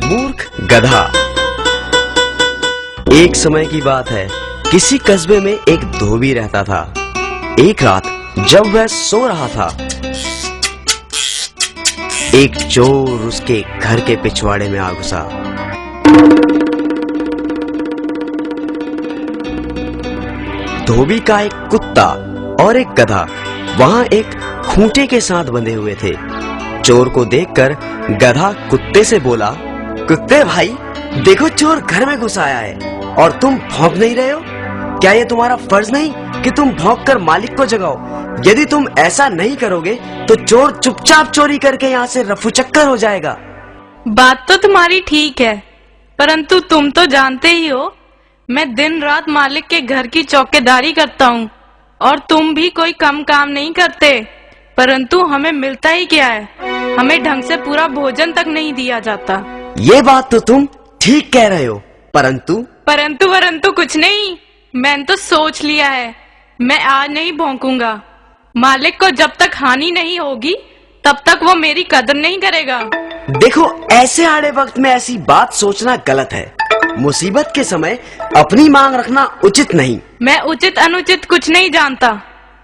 मूर्ख गधा। एक समय की बात है, किसी कस्बे में एक धोबी रहता था। एक रात जब वह सो रहा था, एक चोर उसके घर के पिछवाड़े में आ घुसा। धोबी का एक कुत्ता और एक गधा वहां एक खूंटे के साथ बंधे हुए थे। चोर को देखकर गधा कुत्ते से बोला, कुत्ते भाई, देखो चोर घर में घुस आया है और तुम भौंक नहीं रहे हो। क्या ये तुम्हारा फर्ज नहीं कि तुम भौंक कर मालिक को जगाओ? यदि तुम ऐसा नहीं करोगे तो चोर चुपचाप चोरी करके यहाँ से रफू चक्कर हो जाएगा। बात तो तुम्हारी ठीक है, परंतु तुम तो जानते ही हो मैं दिन रात मालिक के घर की चौकीदारी करता हूँ और तुम भी कोई कम काम नहीं करते, परंतु हमें मिलता ही क्या है? हमें ढंग से पूरा भोजन तक नहीं दिया जाता। ये बात तो तुम ठीक कह रहे हो, परंतु कुछ नहीं। मैंने तो सोच लिया है, मैं आज नहीं भौंकूंगा। मालिक को जब तक हानि नहीं होगी तब तक वो मेरी कदर नहीं करेगा। देखो, ऐसे आड़े वक्त में ऐसी बात सोचना गलत है। मुसीबत के समय अपनी मांग रखना उचित नहीं। मैं उचित अनुचित कुछ नहीं जानता।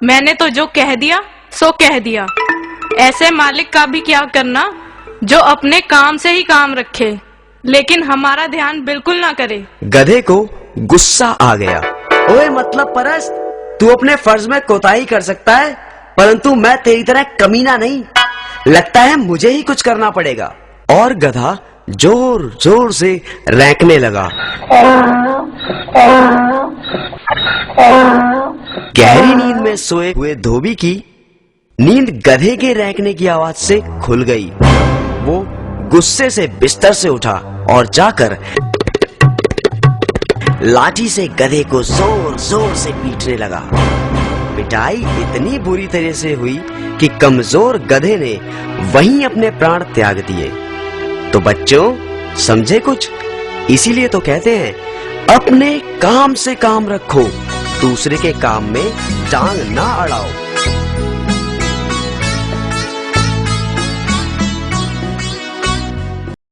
मैंने तो जो कह दिया सो कह दिया। ऐसे मालिक का भी क्या करना जो अपने काम से ही काम रखे, लेकिन हमारा ध्यान बिल्कुल ना करे। गधे को गुस्सा आ गया। ओए मतलब परस्त, तू अपने फर्ज में कोताही कर सकता है, परंतु मैं तेरी तरह कमीना नहीं। लगता है मुझे ही कुछ करना पड़ेगा। और गधा जोर जोर से रैंकने लगा। गहरी नींद में सोए हुए धोबी की नींद गधे के रैंकने की आवाज से खुल गई। वो गुस्से से बिस्तर से उठा और जाकर लाठी से गधे को जोर जोर से पीटने लगा। पिटाई इतनी बुरी तरह से हुई कि कमजोर गधे ने वहीं अपने प्राण त्याग दिए। तो बच्चों, समझे कुछ? इसीलिए तो कहते हैं, अपने काम से काम रखो, दूसरे के काम में टांग ना अड़ाओ।